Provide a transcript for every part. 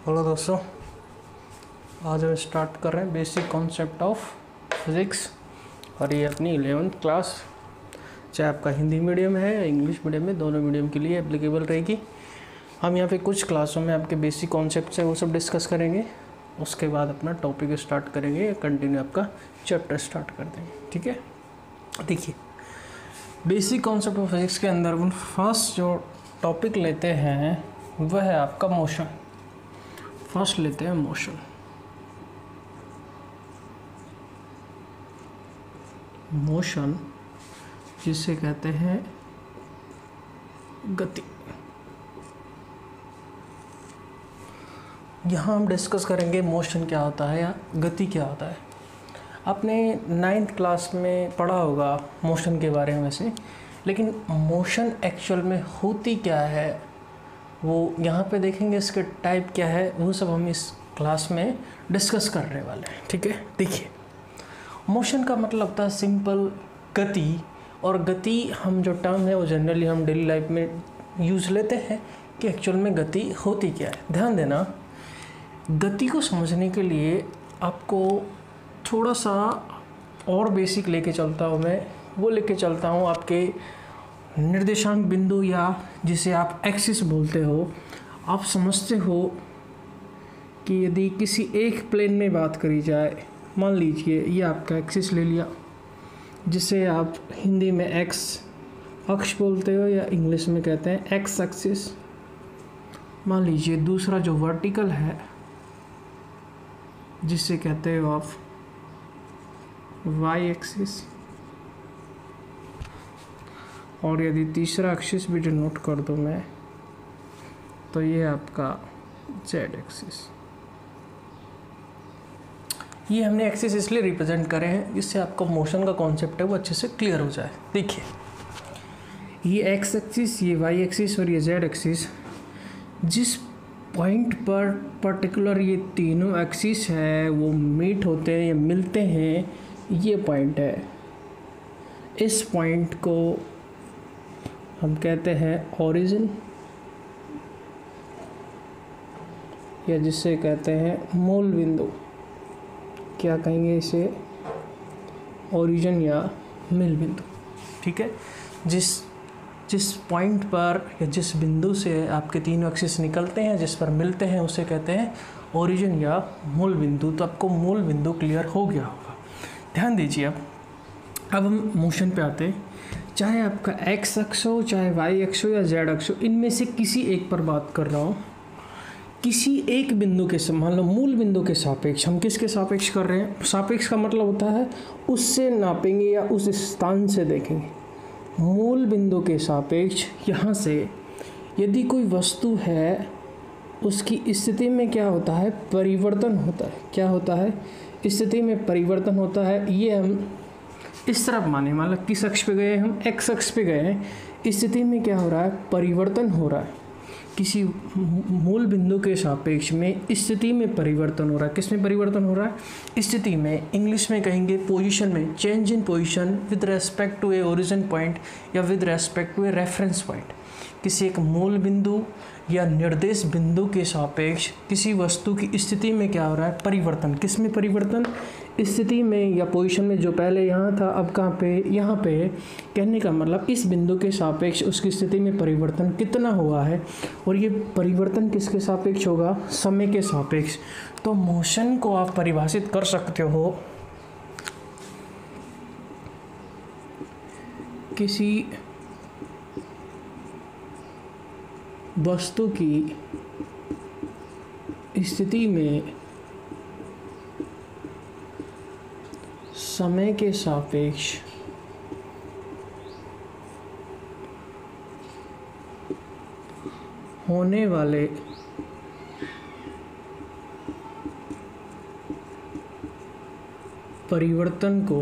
Hello दोस्तों, आज हम स्टार्ट कर रहे हैं बेसिक कॉन्सेप्ट ऑफ फिज़िक्स। और ये अपनी 11th क्लास, चाहे आपका हिंदी मीडियम है या इंग्लिश मीडियम में, दोनों मीडियम के लिए एप्लीकेबल रहेगी। हम यहाँ पे कुछ क्लासों में आपके बेसिक कॉन्सेप्ट्स है वो सब डिस्कस करेंगे। उसके बाद अपना टॉपिक स्टार्ट करेंगे या कंटिन्यू आपका चैप्टर स्टार्ट कर देंगे। ठीक है, देखिए बेसिक कॉन्सेप्ट ऑफ फिज़िक्स के अंदर फर्स्ट जो टॉपिक लेते हैं वह है आपका मोशन। फर्स्ट लेते हैं मोशन। मोशन जिसे कहते हैं गति। यहाँ हम डिस्कस करेंगे मोशन क्या होता है या गति क्या होता है। आपने 9th क्लास में पढ़ा होगा मोशन के बारे में वैसे, लेकिन मोशन एक्चुअल में होती क्या है वो यहाँ पे देखेंगे। इसके टाइप क्या है वो सब हम इस क्लास में डिस्कस करने वाले हैं। ठीक है, देखिए मोशन का मतलब होता है सिंपल गति। और गति हम जो टर्म है वो जनरली हम डेली लाइफ में यूज़ लेते हैं कि एक्चुअल में गति होती क्या है। ध्यान देना, गति को समझने के लिए आपको थोड़ा सा और बेसिक लेके चलता हूँ मैं। वो लेके चलता हूँ आपके निर्देशांक बिंदु, या जिसे आप एक्सिस बोलते हो। आप समझते हो कि यदि किसी एक प्लेन में बात करी जाए, मान लीजिए ये आपका एक्सिस ले लिया, जिसे आप हिंदी में एक्स अक्ष बोलते हो या इंग्लिश में कहते हैं एक्स एक्सिस। मान लीजिए दूसरा जो वर्टिकल है जिसे कहते हो आप वाई एक्सिस, और यदि तीसरा एक्सिस भी डिनोट कर दूं मैं तो ये आपका जेड एक्सिस। ये हमने एक्सिस इसलिए रिप्रेजेंट करे हैं जिससे आपका मोशन का कॉन्सेप्ट है वो अच्छे से क्लियर हो जाए। देखिए ये एक्स एक्सिस, ये वाई एक्सिस और ये जेड एक्सिस, जिस पॉइंट पर पर्टिकुलर ये तीनों एक्सिस है वो मीट होते हैं या मिलते हैं, ये पॉइंट है। इस पॉइंट को हम कहते हैं ओरिजिन, या जिसे कहते हैं मूल बिंदु। क्या कहेंगे इसे? ओरिजिन या मूल बिंदु। ठीक है, जिस पॉइंट पर या जिस बिंदु से आपके तीनों एक्सिस निकलते हैं, जिस पर मिलते हैं, उसे कहते हैं ओरिजिन या मूल बिंदु। तो आपको मूल बिंदु क्लियर हो गया होगा। ध्यान दीजिए, अब हम मोशन पे आते हैं। चाहे आपका एक्स अक्ष हो, चाहे वाई अक्ष हो या जेड अक्ष हो, इनमें से किसी एक पर बात कर रहा हूँ। किसी एक बिंदु के, मान लो मूल बिंदु के सापेक्ष, हम किसके सापेक्ष कर रहे हैं? सापेक्ष का मतलब होता है उससे नापेंगे या उस स्थान से देखेंगे। मूल बिंदु के सापेक्ष यहाँ से यदि कोई वस्तु है, उसकी स्थिति में क्या होता है? परिवर्तन होता है। क्या होता है? स्थिति में परिवर्तन होता है। ये हम इस तरफ माने, मतलब किस अक्ष पे गए? हम एक्स अक्ष पे गए हैं। स्थिति में क्या हो रहा है? परिवर्तन हो रहा है। किसी मूल बिंदु के सापेक्ष में स्थिति में परिवर्तन हो रहा है। किस में परिवर्तन हो रहा है? स्थिति में। इंग्लिश में कहेंगे पोजीशन में, change in position with respect to a origin point या with respect to a reference point. किसी एक मूल बिंदु या निर्देश बिंदु के सापेक्ष किसी वस्तु की स्थिति में क्या हो रहा है? परिवर्तन। किस में परिवर्तन? स्थिति में या पोजीशन में। जो पहले यहाँ था अब कहाँ पे? यहाँ पे। कहने का मतलब इस बिंदु के सापेक्ष उसकी स्थिति में परिवर्तन कितना हुआ है, और ये परिवर्तन किसके सापेक्ष होगा? समय के सापेक्ष। तो मोशन को आप परिभाषित कर सकते हो किसी वस्तु की स्थिति में समय के सापेक्ष होने वाले परिवर्तन को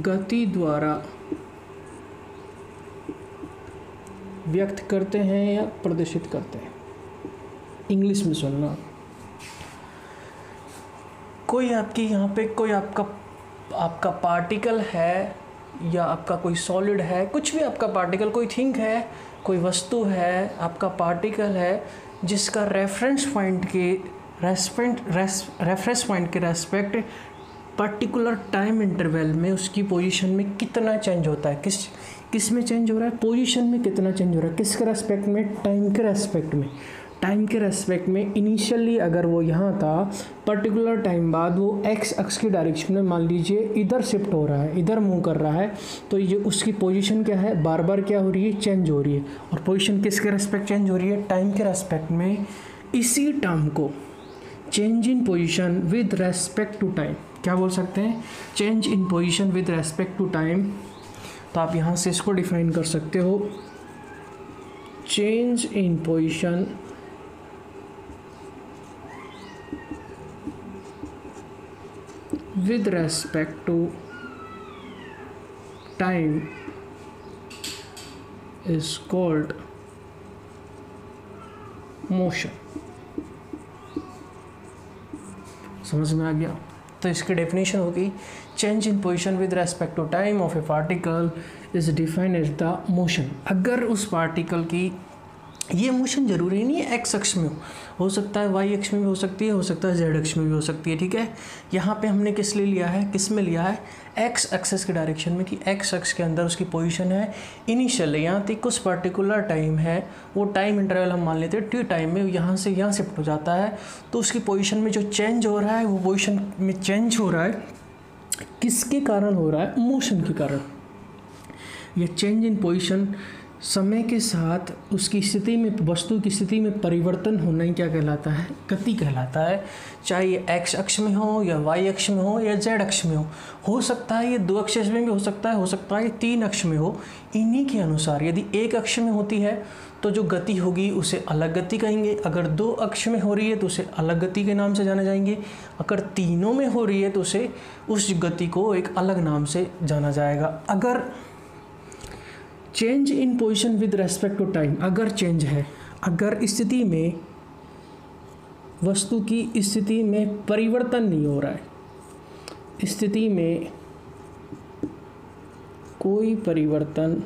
गति द्वारा व्यक्त करते हैं या प्रदर्शित करते हैं। इंग्लिश में सुनना, कोई आपकी यहाँ पे कोई आपका पार्टिकल है या आपका कोई सॉलिड है, कुछ भी आपका पार्टिकल, कोई थिंग है, कोई वस्तु है, आपका पार्टिकल है, जिसका रेफरेंस पॉइंट के रेस्पेक्ट पर्टिकुलर टाइम इंटरवल में उसकी पोजीशन में कितना चेंज होता है, किस में चेंज हो रहा है, पोजीशन में कितना चेंज हो रहा है, किसके रेस्पेक्ट में, टाइम के रेस्पेक्ट में। इनिशियली अगर वो यहाँ था, पर्टिकुलर टाइम बाद वो एक्स अक्ष की डायरेक्शन में मान लीजिए इधर शिफ्ट हो रहा है, इधर मूव कर रहा है, तो ये उसकी पोजीशन क्या है, बार बार क्या हो रही है, चेंज हो रही है। और पोजीशन किसके रेस्पेक्ट चेंज हो रही है, टाइम के रेस्पेक्ट में। इसी टर्म को change in position with respect to time क्या बोल सकते हैं, change in position with respect to time. तो आप यहाँ से इसको डिफाइन कर सकते हो, change in position with respect to time is called motion। समझ में आ गया? तो इसकी डेफिनेशन होगी, change in position with respect to time of a particle is defined as the motion. अगर उस पार्टिकल की, ये मोशन जरूरी नहीं है एक्स अक्ष में हो सकता है वाई अक्ष में भी हो सकती है, हो सकता है जेड अक्ष में भी हो सकती है, ठीक है। यहाँ पे हमने किस लिए लिया है, किस में लिया है, एक्स एक्सेस के डायरेक्शन में, कि एक्स अक्ष के अंदर उसकी पोजीशन है इनिशियल, यहाँ तक कुछ पर्टिकुलर टाइम है, वो टाइम इंटरवल हम मान लेते हैं टी टाइम में, यहाँ से यहाँ शिफ्ट हो जाता है, तो उसकी पोजीशन में जो चेंज हो रहा है, वो पोजीशन में चेंज हो रहा है किसके कारण हो रहा है, मोशन के कारण। ये चेंज इन पोजीशन समय के साथ उसकी स्थिति में, वस्तु की स्थिति में परिवर्तन होना ही क्या कहलाता है, गति कहलाता है। चाहे ये एक्स अक्ष में हो या वाई अक्ष में हो या जेड अक्ष में हो सकता है ये दो अक्ष में भी हो सकता है ये तीन अक्ष में हो। इन्हीं के अनुसार यदि एक अक्ष में होती है तो जो गति होगी उसे अलग गति कहेंगे, अगर दो अक्ष में हो रही है तो उसे अलग गति के नाम से जाना जाएंगे, अगर तीनों में हो रही है तो उसे उस गति को एक अलग नाम से जाना जाएगा। अगर change in position with respect to time, अगर चेंज है, अगर स्थिति में, वस्तु की स्थिति में परिवर्तन नहीं हो रहा है, स्थिति में कोई परिवर्तन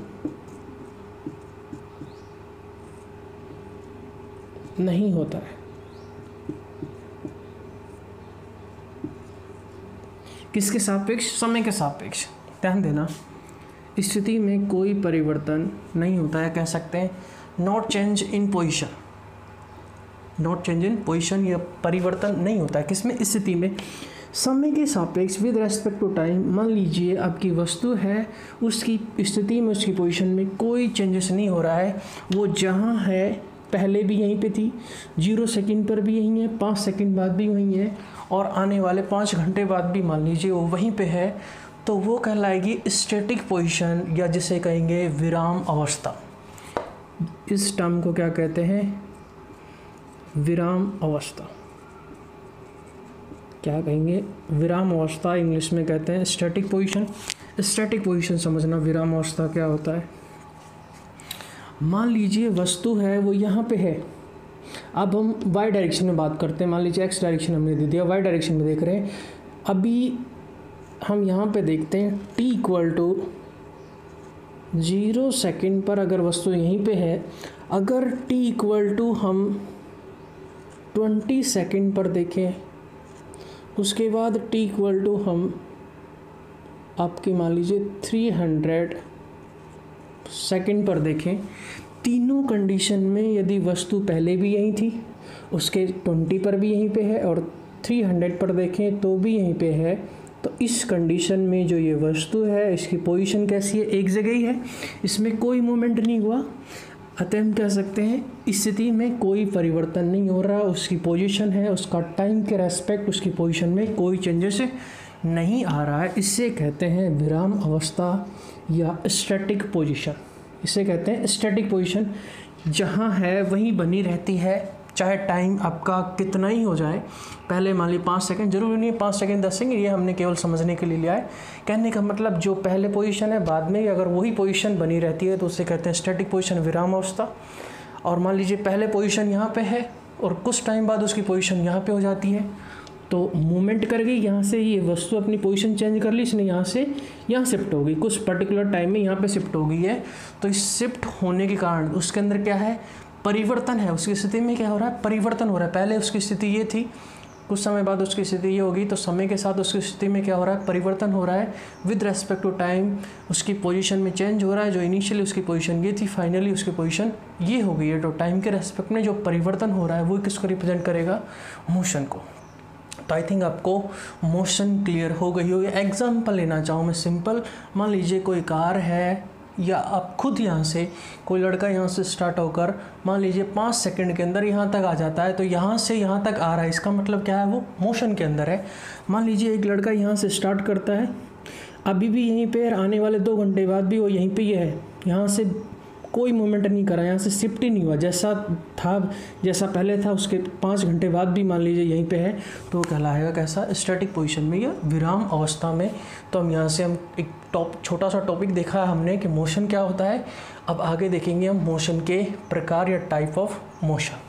नहीं होता है, किसके सापेक्ष, समय के सापेक्ष, ध्यान देना, स्थिति में कोई परिवर्तन नहीं होता है, कह सकते हैं not change in position, not change in position, या परिवर्तन नहीं होता है किसमें, स्थिति में, समय के सापेक्ष विद रेस्पेक्ट टू टाइम। मान लीजिए आपकी वस्तु है, उसकी स्थिति में, उसकी पोजीशन में कोई चेंजेस नहीं हो रहा है, वो जहाँ है पहले भी यहीं पे थी, 0 सेकंड पर भी यहीं है, 5 सेकंड बाद भी वहीं है, और आने वाले 5 घंटे बाद भी मान लीजिए वो वहीं पे है, तो वो कहलाएगी स्टैटिक पोजीशन, या जिसे कहेंगे विराम अवस्था। इस टर्म को क्या कहते हैं, विराम अवस्था। क्या कहेंगे, विराम अवस्था, इंग्लिश में कहते हैं स्टैटिक पोजीशन। स्टैटिक पोजीशन समझना, विराम अवस्था क्या होता है। मान लीजिए वस्तु है वो यहाँ पे है, अब हम वाई डायरेक्शन में बात करते हैं, मान लीजिए एक्स डायरेक्शन हमने दे दिया, वाई डायरेक्शन में देख रहे हैं, अभी हम यहाँ पे देखते हैं t = 0 सेकंड पर अगर वस्तु यहीं पे है, अगर t = हम 20 सेकंड पर देखें, उसके बाद t = हम आपके मान लीजिए 300 सेकंड पर देखें, तीनों कंडीशन में यदि वस्तु पहले भी यहीं थी, उसके 20 पर भी यहीं पे है, और 300 पर देखें तो भी यहीं पे है, तो इस कंडीशन में जो ये वस्तु है इसकी पोजीशन कैसी है, एक जगह ही है, इसमें कोई मूवमेंट नहीं हुआ, अतः हम कह सकते हैं इस स्थिति में कोई परिवर्तन नहीं हो रहा, उसकी पोजीशन है, उसका टाइम के रेस्पेक्ट उसकी पोजीशन में कोई चेंजेस नहीं आ रहा है। इससे कहते हैं विराम अवस्था या स्टैटिक पोजीशन। इसे कहते हैं स्टैटिक पोजीशन, जहाँ है वहीं बनी रहती है, चाहे टाइम आपका कितना ही हो जाए। पहले मान ली 5 सेकंड, जरूरी नहीं है 5 सेकंड 10 सेकंड, ये हमने केवल समझने के लिए लिया है। कहने का मतलब जो पहले पोजीशन है बाद में अगर वही पोजीशन बनी रहती है तो उसे कहते हैं स्टैटिक पोजीशन, विराम अवस्था। और मान लीजिए पहले पोजीशन यहाँ पे है और कुछ टाइम बाद उसकी पोजीशन यहाँ पे हो जाती है, तो मूवमेंट कर गई यहाँ से, ये वस्तु अपनी पोजीशन चेंज कर ली इसने, यहाँ से यहाँ शिफ्ट हो गई, कुछ पर्टिकुलर टाइम में यहाँ पे शिफ्ट हो गई है। तो इस शिफ्ट होने के कारण उसके अंदर क्या है, परिवर्तन है, उसकी स्थिति में क्या हो रहा है, परिवर्तन हो रहा है। पहले उसकी स्थिति ये थी, कुछ समय बाद उसकी स्थिति ये होगी, तो समय के साथ उसकी स्थिति में क्या हो रहा है, परिवर्तन हो रहा है। विद रेस्पेक्ट टू टाइम उसकी पोजीशन में चेंज हो रहा है। जो इनिशियली उसकी पोजीशन ये थी, फाइनली उसकी पोजीशन ये हो गई है। तो टाइम के रेस्पेक्ट में जो परिवर्तन हो रहा है वो किसको रिप्रेजेंट करेगा, मोशन को। तो आई थिंक आपको मोशन क्लियर हो गई होगी। एग्जाम्पल लेना चाहूँ मैं सिंपल, मान लीजिए कोई कार है, या आप खुद यहाँ से, कोई लड़का यहाँ से स्टार्ट होकर मान लीजिए 5 सेकंड के अंदर यहाँ तक आ जाता है, तो यहाँ से यहाँ तक आ रहा है, इसका मतलब क्या है, वो मोशन के अंदर है। मान लीजिए एक लड़का यहाँ से स्टार्ट करता है, अभी भी यहीं पे, आने वाले 2 घंटे बाद भी वो यहीं पे ये है, यहाँ से कोई मूवमेंट नहीं करा, यहाँ से शिफ्ट ही नहीं हुआ, जैसा था, जैसा पहले था उसके 5 घंटे बाद भी मान लीजिए यहीं पे है, तो कहलाएगा कैसा, स्टैटिक पोजीशन में या विराम अवस्था में। तो हम यहाँ से हम एक छोटा सा टॉपिक देखा है हमने कि मोशन क्या होता है। अब आगे देखेंगे हम मोशन के प्रकार या टाइप ऑफ मोशन।